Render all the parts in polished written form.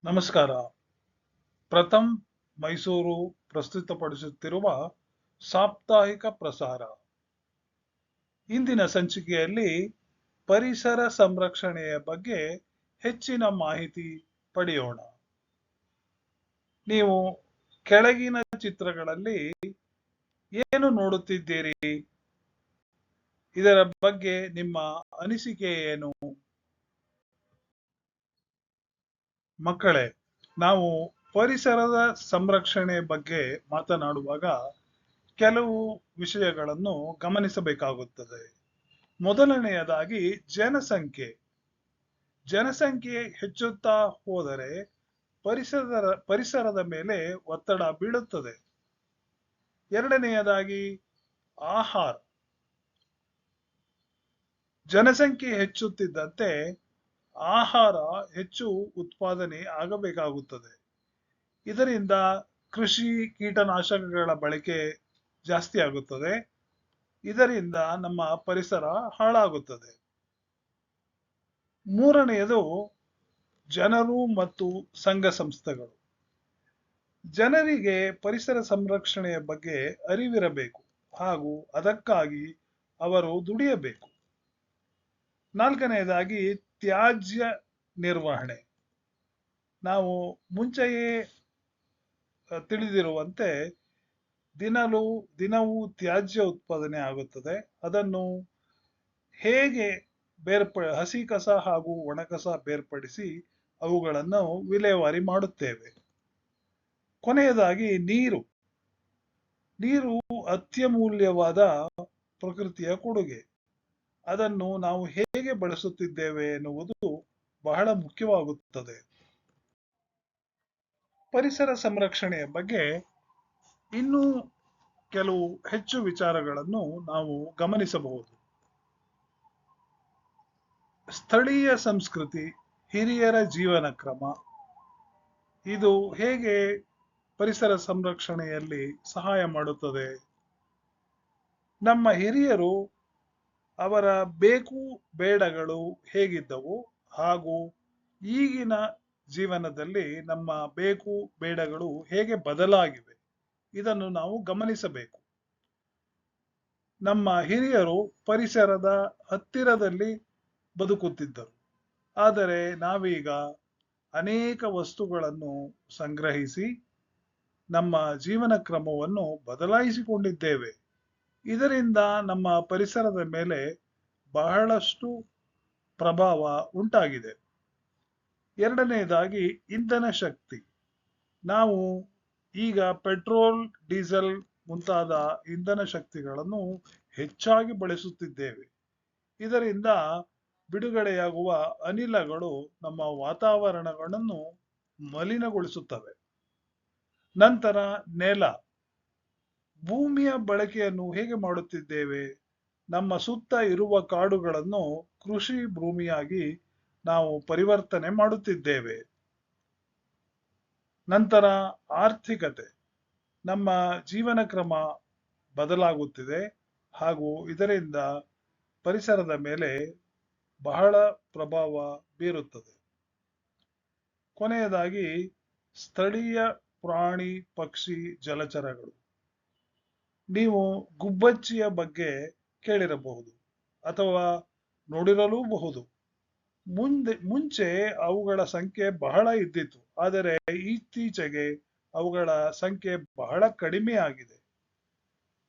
ನಮಸ್ಕಾರ. ಪ್ರಥಮ್ ಮೈಸೂರು ಪ್ರಸ್ತುತಪಡಿಸುತ್ತಿರುವ ಸಾಪ್ತಾಹಿಕ ಪ್ರಸಾರ. ಇಂದಿನ ಸಂಚಿಕೆಯಲ್ಲಿ ಪರಿಸರ ಸಂರಕ್ಷಣೆಯ ಬಗ್ಗೆ ಹೆಚ್ಚಿನ ಮಾಹಿತಿ ಪಡೆಯೋಣ. ನೀವು ಕೆಳಗಿನ ಚಿತ್ರಗಳಲ್ಲಿ ಏನು ನೋಡುತ್ತಿದ್ದೀರಿ? ಇದರ ಬಗ್ಗೆ ನಿಮ್ಮ ಅನಿಸಿಕೆ ಏನು? ಮಕ್ಕಳೇ, ನಾವು ಪರಿಸರದ ಸಂರಕ್ಷಣೆ ಬಗ್ಗೆ ಮಾತನಾಡುವಾಗ ಕೆಲವು ವಿಷಯಗಳನ್ನು ಗಮನಿಸಬೇಕಾಗುತ್ತದೆ. ಮೊದಲನೆಯದಾಗಿ ಜನಸಂಖ್ಯೆ ಹೆಚ್ಚುತ್ತಾ ಹೋದರೆ ಪರಿಸರದ ಮೇಲೆ ಒತ್ತಡ ಬೀಳುತ್ತದೆ. ಎರಡನೆಯದಾಗಿ ಆಹಾರ. ಜನಸಂಖ್ಯೆ ಹೆಚ್ಚುತ್ತಿದ್ದಂತೆ ಆಹಾರ ಹೆಚ್ಚು ಉತ್ಪಾದನೆ ಆಗಬೇಕಾಗುತ್ತದೆ. ಇದರಿಂದ ಕೃಷಿ ಕೀಟನಾಶಕಗಳ ಬಳಕೆ ಜಾಸ್ತಿ ಆಗುತ್ತದೆ. ಇದರಿಂದ ನಮ್ಮ ಪರಿಸರ ಹಾಳಾಗುತ್ತದೆ. ಮೂರನೆಯದು ಜನರು ಮತ್ತು ಸಂಘ ಸಂಸ್ಥೆಗಳು. ಜನರಿಗೆ ಪರಿಸರ ಸಂರಕ್ಷಣೆಯ ಬಗ್ಗೆ ಅರಿವಿರಬೇಕು ಹಾಗೂ ಅದಕ್ಕಾಗಿ ಅವರು ದುಡಿಯಬೇಕು. ನಾಲ್ಕನೆಯದಾಗಿ ತ್ಯಾಜ್ಯ ನಿರ್ವಹಣೆ. ನಾವು ಮುಂಚೆಯೇ ತಿಳಿದಿರುವಂತೆ ದಿನವೂ ತ್ಯಾಜ್ಯ ಉತ್ಪಾದನೆ ಆಗುತ್ತದೆ. ಅದನ್ನು ಹೇಗೆ ಹಸಿ ಕಸ ಹಾಗೂ ಒಣ ಕಸ ಬೇರ್ಪಡಿಸಿ ಅವುಗಳನ್ನು ವಿಲೇವಾರಿ ಮಾಡುತ್ತೇವೆ. ಕೊನೆಯದಾಗಿ ನೀರು ಅತ್ಯಮೂಲ್ಯವಾದ ಪ್ರಕೃತಿಯ ಕೊಡುಗೆ. ಅದನ್ನು ನಾವು ಹೇಗೆ ಬಳಸುತ್ತಿದ್ದೇವೆ ಎನ್ನುವುದು ಬಹಳ ಮುಖ್ಯವಾಗುತ್ತದೆ. ಪರಿಸರ ಸಂರಕ್ಷಣೆಯ ಬಗ್ಗೆ ಇನ್ನೂ ಕೆಲವು ಹೆಚ್ಚು ವಿಚಾರಗಳನ್ನು ನಾವು ಗಮನಿಸಬಹುದು. ಸ್ಥಳೀಯ ಸಂಸ್ಕೃತಿ, ಹಿರಿಯರ ಜೀವನ ಕ್ರಮ, ಇದು ಹೇಗೆ ಪರಿಸರ ಸಂರಕ್ಷಣೆಯಲ್ಲಿ ಸಹಾಯ ಮಾಡುತ್ತದೆ? ನಮ್ಮ ಹಿರಿಯರು ಅವರ ಬೇಕು ಬೇಡಗಳು ಹೇಗಿದ್ದವು ಹಾಗೂ ಈಗಿನ ಜೀವನದಲ್ಲಿ ನಮ್ಮ ಬೇಕು ಬೇಡಗಳು ಹೇಗೆ ಬದಲಾಗಿವೆ, ಇದನ್ನು ನಾವು ಗಮನಿಸಬೇಕು. ನಮ್ಮ ಹಿರಿಯರು ಪರಿಸರದ ಹತ್ತಿರದಲ್ಲಿ ಬದುಕುತ್ತಿದ್ದರು. ಆದರೆ ನಾವೀಗ ಅನೇಕ ವಸ್ತುಗಳನ್ನು ಸಂಗ್ರಹಿಸಿ ನಮ್ಮ ಜೀವನ ಕ್ರಮವನ್ನು ಬದಲಾಯಿಸಿಕೊಂಡಿದ್ದೇವೆ. ಇದರಿಂದ ನಮ್ಮ ಪರಿಸರದ ಮೇಲೆ ಬಹಳಷ್ಟು ಪ್ರಭಾವ ಉಂಟಾಗಿದೆ. ಎರಡನೆಯದಾಗಿ ಇಂಧನ ಶಕ್ತಿ. ನಾವು ಈಗ ಪೆಟ್ರೋಲ್, ಡೀಸೆಲ್ ಮುಂತಾದ ಇಂಧನ ಶಕ್ತಿಗಳನ್ನು ಹೆಚ್ಚಾಗಿ ಬಳಸುತ್ತಿದ್ದೇವೆ. ಇದರಿಂದ ಬಿಡುಗಡೆಯಾಗುವ ಅನಿಲಗಳು ನಮ್ಮ ವಾತಾವರಣಗಳನ್ನು ಮಲಿನಗೊಳಿಸುತ್ತವೆ. ನಂತರ ಭೂಮಿಯ ಬಳಕೆಯನ್ನು ಹೇಗೆ ಮಾಡುತ್ತಿದ್ದೇವೆ? ನಮ್ಮ ಸುತ್ತ ಇರುವ ಕಾಡುಗಳನ್ನು ಕೃಷಿ ಭೂಮಿಯಾಗಿ ನಾವು ಪರಿವರ್ತನೆ ಮಾಡುತ್ತಿದ್ದೇವೆ. ನಂತರ ಆರ್ಥಿಕತೆ. ನಮ್ಮ ಜೀವನ ಕ್ರಮ ಬದಲಾಗುತ್ತಿದೆ ಹಾಗೂ ಇದರಿಂದ ಪರಿಸರದ ಮೇಲೆ ಬಹಳ ಪ್ರಭಾವ ಬೀರುತ್ತದೆ. ಕೊನೆಯದಾಗಿ ಸ್ಥಳೀಯ ಪ್ರಾಣಿ, ಪಕ್ಷಿ, ಜಲಚರಗಳು. ನೀವು ಗುಬ್ಬಚ್ಚಿಯ ಬಗ್ಗೆ ಕೇಳಿರಬಹುದು ಅಥವಾ ನೋಡಿರಲೂಬಹುದು. ಮುಂಚೆ ಅವುಗಳ ಸಂಖ್ಯೆ ಬಹಳ ಇದ್ದಿತು. ಆದರೆ ಇತ್ತೀಚೆಗೆ ಅವುಗಳ ಸಂಖ್ಯೆ ಬಹಳ ಕಡಿಮೆಯಾಗಿದೆ.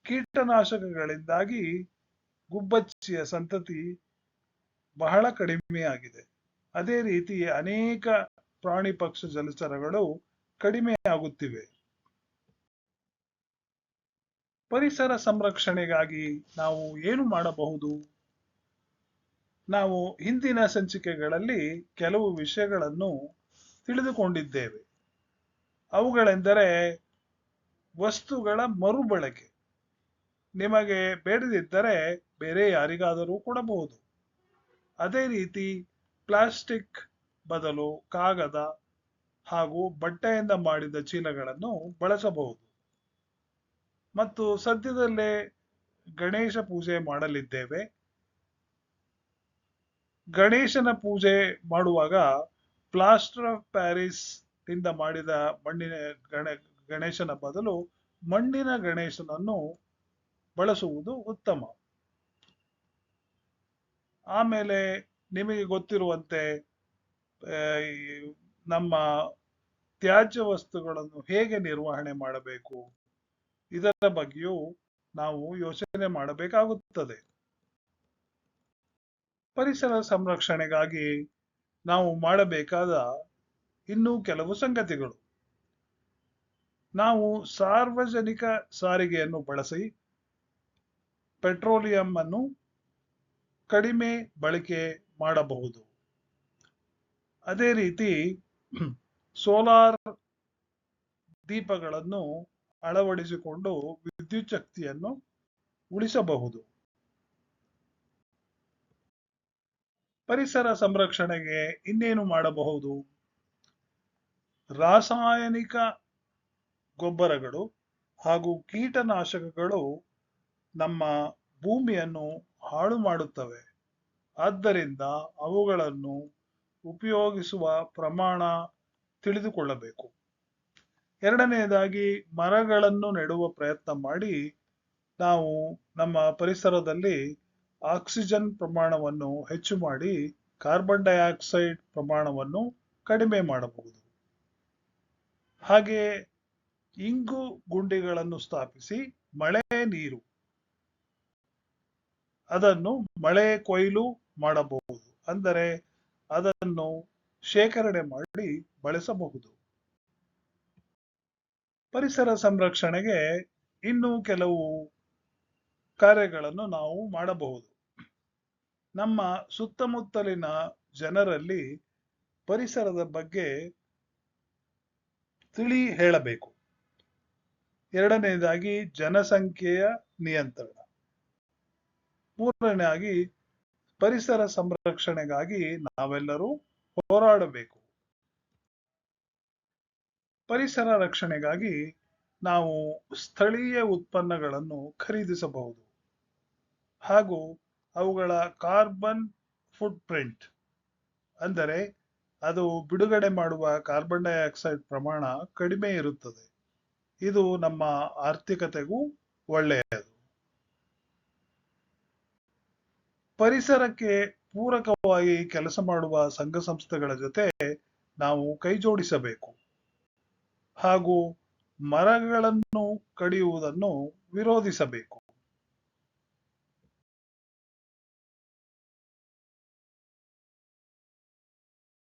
ಕೀಟನಾಶಕಗಳಿಂದಾಗಿ ಗುಬ್ಬಚ್ಚಿಯ ಸಂತತಿ ಬಹಳ ಕಡಿಮೆಯಾಗಿದೆ. ಅದೇ ರೀತಿ ಅನೇಕ ಪ್ರಾಣಿ, ಪಕ್ಷಿ, ಜಲಚರಗಳು ಕಡಿಮೆಯಾಗುತ್ತಿವೆ. ಪರಿಸರ ಸಂರಕ್ಷಣೆಗಾಗಿ ನಾವು ಏನು ಮಾಡಬಹುದು? ನಾವು ಹಿಂದಿನ ಸಂಚಿಕೆಗಳಲ್ಲಿ ಕೆಲವು ವಿಷಯಗಳನ್ನು ತಿಳಿದುಕೊಂಡಿದ್ದೇವೆ. ಅವುಗಳೆಂದರೆ ವಸ್ತುಗಳ ಮರುಬಳಕೆ. ನಿಮಗೆ ಬೇಡದಿದ್ದರೆ ಬೇರೆ ಯಾರಿಗಾದರೂ ಕೊಡಬಹುದು. ಅದೇ ರೀತಿ ಪ್ಲಾಸ್ಟಿಕ್ ಬದಲು ಕಾಗದ ಹಾಗೂ ಬಟ್ಟೆಯಿಂದ ಮಾಡಿದ ಚೀಲಗಳನ್ನು ಬಳಸಬಹುದು. ಮತ್ತು ಸದ್ಯದಲ್ಲೇ ಗಣೇಶ ಪೂಜೆ ಮಾಡಲಿದ್ದೇವೆ. ಗಣೇಶನ ಪೂಜೆ ಮಾಡುವಾಗ ಪ್ಲಾಸ್ಟರ್ ಆಫ್ ಪ್ಯಾರಿಸ್ ಇಂದ ಮಾಡಿದ ಮಣ್ಣಿನ ಗಣೇಶನ ಬದಲು ಮಣ್ಣಿನ ಗಣೇಶನನ್ನು ಬಳಸುವುದು ಉತ್ತಮ. ಆಮೇಲೆ ನಿಮಗೆ ಗೊತ್ತಿರುವಂತೆ ಈ ನಮ್ಮ ತ್ಯಾಜ್ಯ ವಸ್ತುಗಳನ್ನು ಹೇಗೆ ನಿರ್ವಹಣೆ ಮಾಡಬೇಕು ಇದರ ಬಗ್ಗೆಯೂ ನಾವು ಯೋಚನೆ ಮಾಡಬೇಕಾಗುತ್ತದೆ. ಪರಿಸರ ಸಂರಕ್ಷಣೆಗಾಗಿ ನಾವು ಮಾಡಬೇಕಾದ ಇನ್ನೂ ಕೆಲವು ಸಂಗತಿಗಳು. ನಾವು ಸಾರ್ವಜನಿಕ ಸಾರಿಗೆಯನ್ನು ಬಳಸಿ ಪೆಟ್ರೋಲಿಯಂ ಅನ್ನು ಕಡಿಮೆ ಬಳಕೆ ಮಾಡಬಹುದು. ಅದೇ ರೀತಿ ಸೋಲಾರ್ ದೀಪಗಳನ್ನು ಅಳವಡಿಸಿಕೊಂಡು ವಿದ್ಯುತ್ ಶಕ್ತಿಯನ್ನು ಉಳಿಸಬಹುದು. ಪರಿಸರ ಸಂರಕ್ಷಣೆಗೆ ಇನ್ನೇನು ಮಾಡಬಹುದು? ರಾಸಾಯನಿಕ ಗೊಬ್ಬರಗಳು ಹಾಗೂ ಕೀಟನಾಶಕಗಳು ನಮ್ಮ ಭೂಮಿಯನ್ನು ಹಾಳು ಮಾಡುತ್ತವೆ. ಆದ್ದರಿಂದ ಅವುಗಳನ್ನು ಉಪಯೋಗಿಸುವ ಪ್ರಮಾಣ ತಿಳಿದುಕೊಳ್ಳಬೇಕು. ಎರಡನೆಯದಾಗಿ ಮರಗಳನ್ನು ನೆಡುವ ಪ್ರಯತ್ನ ಮಾಡಿ ನಾವು ನಮ್ಮ ಪರಿಸರದಲ್ಲಿ ಆಕ್ಸಿಜನ್ ಪ್ರಮಾಣವನ್ನು ಹೆಚ್ಚು ಮಾಡಿ ಕಾರ್ಬನ್ ಡೈಆಕ್ಸೈಡ್ ಪ್ರಮಾಣವನ್ನು ಕಡಿಮೆ ಮಾಡಬಹುದು. ಹಾಗೆ ಇಂಗು ಗುಂಡಿಗಳನ್ನು ಸ್ಥಾಪಿಸಿ ಮಳೆ ನೀರು ಅದನ್ನು ಮಳೆ ಕೊಯ್ಲು ಮಾಡಬಹುದು. ಅಂದರೆ ಅದನ್ನು ಶೇಖರಣೆ ಮಾಡಿ ಬಳಸಬಹುದು. ಪರಿಸರ ಸಂರಕ್ಷಣೆಗೆ ಇನ್ನೂ ಕೆಲವು ಕಾರ್ಯಗಳನ್ನು ನಾವು ಮಾಡಬಹುದು. ನಮ್ಮ ಸುತ್ತಮುತ್ತಲಿನ ಜನರಲ್ಲಿ ಪರಿಸರದ ಬಗ್ಗೆ ತಿಳಿ ಹೇಳಬೇಕು. ಎರಡನೆಯದಾಗಿ ಜನಸಂಖ್ಯೆಯ ನಿಯಂತ್ರಣ. ಮೂರನೆಯಾಗಿ ಪರಿಸರ ಸಂರಕ್ಷಣೆಗಾಗಿ ನಾವೆಲ್ಲರೂ ಹೋರಾಡಬೇಕು. ಪರಿಸರ ರಕ್ಷಣೆಗಾಗಿ ನಾವು ಸ್ಥಳೀಯ ಉತ್ಪನ್ನಗಳನ್ನು ಖರೀದಿಸಬಹುದು ಹಾಗೂ ಅವುಗಳ ಕಾರ್ಬನ್ ಫುಟ್ ಪ್ರಿಂಟ್ ಅಂದರೆ ಅದು ಬಿಡುಗಡೆ ಮಾಡುವ ಕಾರ್ಬನ್ ಡೈಆಕ್ಸೈಡ್ ಪ್ರಮಾಣ ಕಡಿಮೆ ಇರುತ್ತದೆ. ಇದು ನಮ್ಮ ಆರ್ಥಿಕತೆಗೂ ಒಳ್ಳೆಯದು. ಪರಿಸರಕ್ಕೆ ಪೂರಕವಾಗಿ ಕೆಲಸ ಮಾಡುವ ಸಂಘ ಸಂಸ್ಥೆಗಳ ಜೊತೆ ನಾವು ಕೈ ಜೋಡಿಸಬೇಕು ಹಾಗೂ ಮರಗಳನ್ನು ಕಡಿಯುವುದನ್ನು ವಿರೋಧಿಸಬೇಕು.